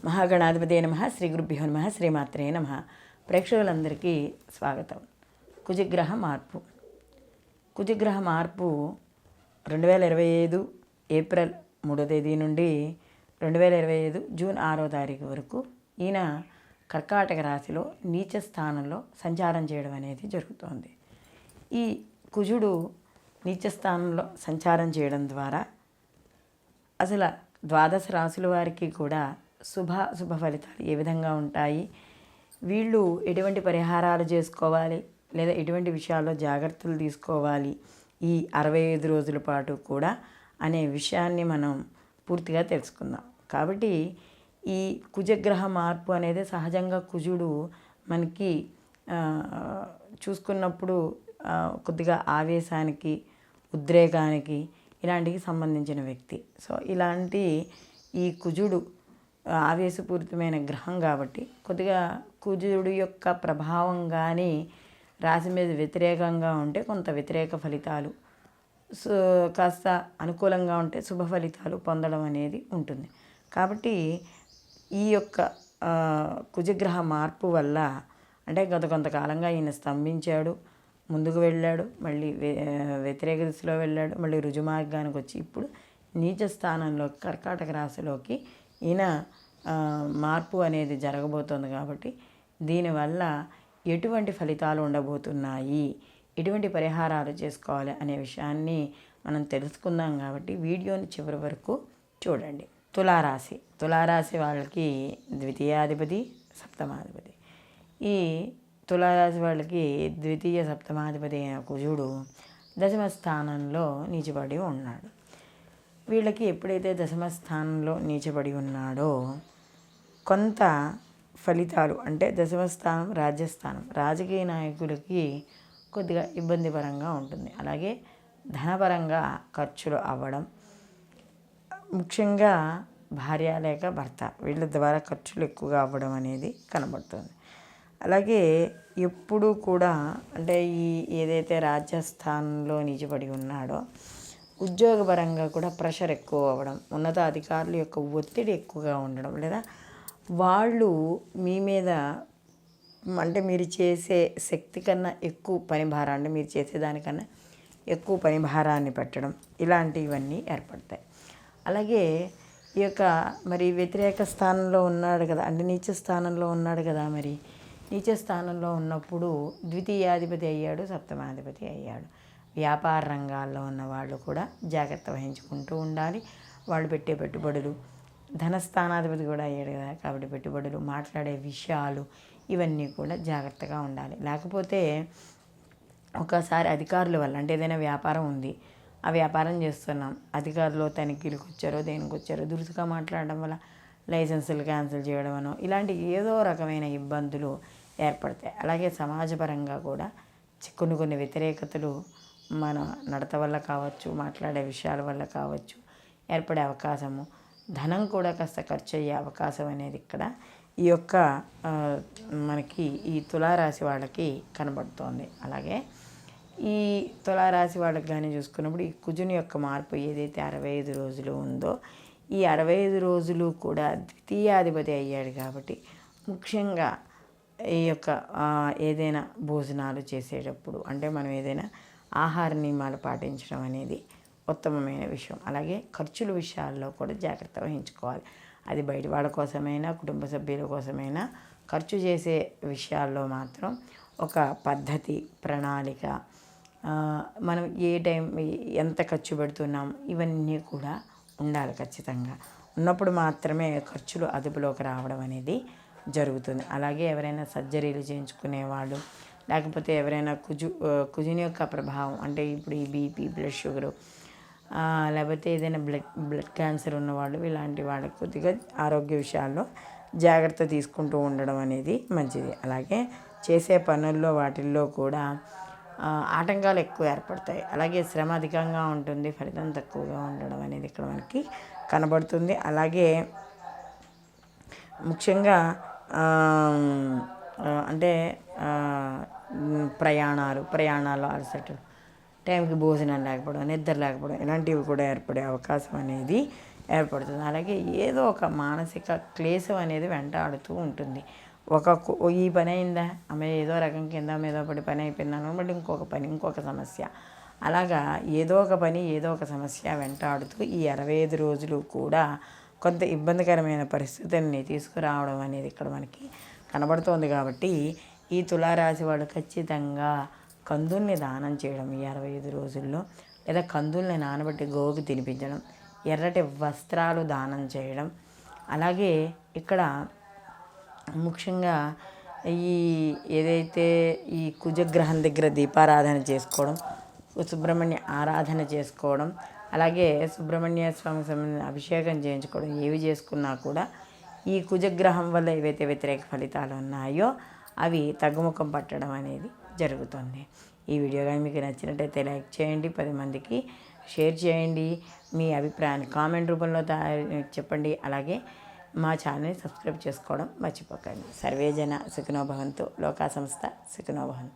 మహాగణాధిపతే నమః. శ్రీ గురుభ్యో నమః. శ్రీమాత్రే నమః. ప్రేక్షకులందరికీ స్వాగతం. కుజగ్రహ మార్పు. కుజగ్రహ మార్పు 2025 ఏప్రిల్ 3వ తేదీ నుండి 2025 జూన్ 6వ తారీఖు వరకు ఈయన కర్కాటక రాశిలో నీచ స్థానంలో సంచారం చేయడం అనేది జరుగుతోంది. ఈ కుజుడు నీచ స్థానంలో సంచారం చేయడం ద్వారా అసలు ద్వాదశ రాశుల వారికి కూడా శుభ ఫలితాలు ఏ విధంగా ఉంటాయి, వీళ్ళు ఎటువంటి పరిహారాలు చేసుకోవాలి లేదా ఎటువంటి విషయాల్లో జాగ్రత్తలు తీసుకోవాలి ఈ 65 రోజుల పాటు కూడా అనే విషయాన్ని మనం పూర్తిగా తెలుసుకుందాం. కాబట్టి ఈ కుజగ్రహ మార్పు అనేది సహజంగా కుజుడు మనకి చూసుకున్నప్పుడు కొద్దిగా ఆవేశానికి, ఉద్రేకానికి ఇలాంటికి సంబంధించిన వ్యక్తి. సో ఇలాంటి ఈ కుజుడు ఆవేశపూరితమైన గ్రహం కాబట్టి కొద్దిగా కుజుడు యొక్క ప్రభావం కానీ రాశి మీద వ్యతిరేకంగా ఉంటే కొంత వ్యతిరేక ఫలితాలు, కాస్త అనుకూలంగా ఉంటే శుభ ఫలితాలు పొందడం అనేది ఉంటుంది. కాబట్టి ఈ యొక్క కుజగ్రహ మార్పు వల్ల అంటే కొంతకాలంగా ఈయన స్తంభించాడు, ముందుకు వెళ్ళాడు, మళ్ళీ వ్యతిరేక దిశలో వెళ్ళాడు, మళ్ళీ రుజుమార్గానికి వచ్చి ఇప్పుడు నీచ స్థానంలో కర్కాటక రాశిలోకి ఈయన మార్పు అనేది జరగబోతోంది. కాబట్టి దీనివల్ల ఎటువంటి ఫలితాలు ఉండబోతున్నాయి, ఎటువంటి పరిహారాలు చేసుకోవాలి అనే విషయాన్ని మనం తెలుసుకుందాం. కాబట్టి వీడియోని చివరి వరకు చూడండి. తులారాశి వాళ్ళకి ద్వితీయాధిపతి, సప్తమాధిపతి. ఈ తులారాశి వాళ్ళకి ద్వితీయ సప్తమాధిపతి అయిన కుజుడు దశమ స్థానంలో నీచబడి ఉన్నాడు. వీళ్ళకి ఎప్పుడైతే దశమ స్థానంలో నీచబడి ఉన్నాడో కొంత ఫలితాలు అంటే దశమ స్థానం రాజ్యస్థానం, రాజకీయ నాయకులకి కొద్దిగా ఇబ్బందికరంగా ఉంటుంది. అలాగే ధనపరంగా ఖర్చులు అవ్వడం, ముఖ్యంగా భార్య లేక భర్త వీళ్ళ ద్వారా ఖర్చులు ఎక్కువగా అవ్వడం అనేది కనబడుతుంది. అలాగే ఎప్పుడూ కూడా అంటే ఈ ఏదైతే రాజ్యస్థానంలో నిజపడి ఉన్నాడో ఉద్యోగపరంగా కూడా ప్రెషర్ ఎక్కువ అవ్వడం, ఉన్నత అధికారుల యొక్క ఒత్తిడి ఎక్కువగా ఉండడం, లేదా వాళ్ళు మీ మీద అంటే మీరు చేసే శక్తి కన్నా ఎక్కువ పని భారాన్ని, మీరు చేసేదానికన్నా ఎక్కువ పని భారాన్ని పెట్టడం, ఇలాంటివన్నీ ఏర్పడతాయి. అలాగే ఈ యొక్క మరి వ్యతిరేక స్థానంలో ఉన్నాడు కదా, అంటే నీచ స్థానంలో ఉన్నాడు కదా, మరి నీచ స్థానంలో ఉన్నప్పుడు ద్వితీయాధిపతి అయ్యాడు, సప్తమాధిపతి అయ్యాడు. వ్యాపార రంగాల్లో ఉన్న వాళ్ళు కూడా జాగ్రత్త వహించుకుంటూ ఉండాలి. వాళ్ళు పెట్టే పెట్టుబడులు, ధనస్థానాధిపతి కూడా అయ్యాడు కదా, కాబట్టి పెట్టుబడులు, మాట్లాడే విషయాలు ఇవన్నీ కూడా జాగ్రత్తగా ఉండాలి. లేకపోతే ఒకసారి అధికారుల వల్ల అంటే ఏదైనా వ్యాపారం ఉంది, ఆ వ్యాపారం చేస్తున్నాం, అధికారులు తనిఖీలకు వచ్చారో దేనికి వచ్చారో దురుసుగా మాట్లాడడం వల్ల లైసెన్సులు క్యాన్సిల్ చేయడమనో ఇలాంటి ఏదో రకమైన ఇబ్బందులు ఏర్పడతాయి. అలాగే సమాజపరంగా కూడా కొన్ని వ్యతిరేకతలు మన నడత వల్ల కావచ్చు, మాట్లాడే విషయాల వల్ల కావచ్చు ఏర్పడే అవకాశము, ధనం కూడా కాస్త ఖర్చు అయ్యే అవకాశం అనేది ఇక్కడ ఈ యొక్క మనకి ఈ తులారాశి వాళ్ళకి కనబడుతోంది. అలాగే ఈ తులారాశి వాళ్ళకి కానీ చూసుకున్నప్పుడు ఈ కుజుని యొక్క మార్పు ఏదైతే 65 రోజులు ఉందో ఈ 65 రోజులు కూడా ద్వితీయాధిపతి అయ్యాడు. కాబట్టి ముఖ్యంగా ఈ యొక్క ఏదైనా భోజనాలు చేసేటప్పుడు అంటే మనం ఏదైనా ఆహార నియమాలు పాటించడం అనేది ఉత్తమమైన విషయం. అలాగే ఖర్చుల విషయాల్లో కూడా జాగ్రత్త వహించుకోవాలి. అది బయట వాళ్ళ కోసమైనా కుటుంబ సభ్యుల కోసమైనా ఖర్చు చేసే విషయాల్లో మాత్రం ఒక పద్ధతి, ప్రణాళిక, మనం ఏ టైం ఎంత ఖర్చు పెడుతున్నాం ఇవన్నీ కూడా ఉండాలి. ఖచ్చితంగా ఉన్నప్పుడు మాత్రమే ఖర్చులు అదుపులోకి రావడం అనేది జరుగుతుంది. అలాగే ఎవరైనా సర్జరీలు చేయించుకునేవాళ్ళు, లేకపోతే ఎవరైనా కుజుని యొక్క ప్రభావం అంటే ఇప్పుడు ఈ బీపీ, బ్లడ్ షుగరు, లేకపోతే ఏదైనా బ్లడ్ క్యాన్సర్ ఉన్నవాళ్ళు ఇలాంటి వాళ్ళకి కొద్దిగా ఆరోగ్య విషయాల్లో జాగ్రత్త తీసుకుంటూ ఉండడం అనేది మంచిది. అలాగే చేసే పనుల్లో వాటిల్లో కూడా ఆటంకాలు ఎక్కువ ఏర్పడతాయి. అలాగే శ్రమ అధికంగా ఉంటుంది, ఫలితం తక్కువగా ఉండడం అనేది ఇక్కడ మనకి కనబడుతుంది. అలాగే ముఖ్యంగా అంటే ప్రయాణాలు అలసట, టైంకి భోజనం లేకపోవడం, నిద్ర లేకపోవడం ఇలాంటివి కూడా ఏర్పడే అవకాశం అనేది ఏర్పడుతుంది. అలాగే ఏదో ఒక మానసిక క్లేశం అనేది వెంటాడుతూ ఉంటుంది. ఈ పని అయిందా, ఆమె ఏదో రకం కింద మీద పడి పని అయిపోయిందను, బట్ ఇంకొక పని, ఇంకొక సమస్య, అలాగా ఏదో ఒక పని ఏదో ఒక సమస్య వెంటాడుతూ ఈ 65 రోజులు కూడా కొంత ఇబ్బందికరమైన పరిస్థితుల్ని తీసుకురావడం అనేది ఇక్కడ మనకి కనబడుతోంది. కాబట్టి ఈ తులారాశి వాళ్ళు ఖచ్చితంగా కందుల్ని దానం చేయడం ఈ 65 రోజుల్లో, లేదా కందుల్ని నానబెట్టి గోవుకి తినిపించడం, ఎర్రటి వస్త్రాలు దానం చేయడం, అలాగే ఇక్కడ ముఖ్యంగా ఈ ఏదైతే ఈ కుజగ్రహం దగ్గర దీపారాధన చేసుకోవడం, సుబ్రహ్మణ్య ఆరాధన చేసుకోవడం, అలాగే సుబ్రహ్మణ్య స్వామి అభిషేకం చేయించుకోవడం, ఏవి చేసుకున్నా కూడా ఈ కుజగ్రహం వల్ల ఏవైతే వ్యతిరేక ఫలితాలు ఉన్నాయో అవి తగ్గుముఖం పట్టడం అనేది జరుగుతుంది. ఈ వీడియో కానీ మీకు నచ్చినట్టయితే లైక్ చేయండి, 10 మందికి షేర్ చేయండి, మీ అభిప్రాయాన్ని కామెంట్ రూపంలో చెప్పండి. అలాగే మా ఛానల్ని సబ్స్క్రైబ్ చేసుకోవడం మర్చిపోకండి. సర్వేజన సుఖినో భవంతు, లోకా సంస్థ సుఖినో భవంతు.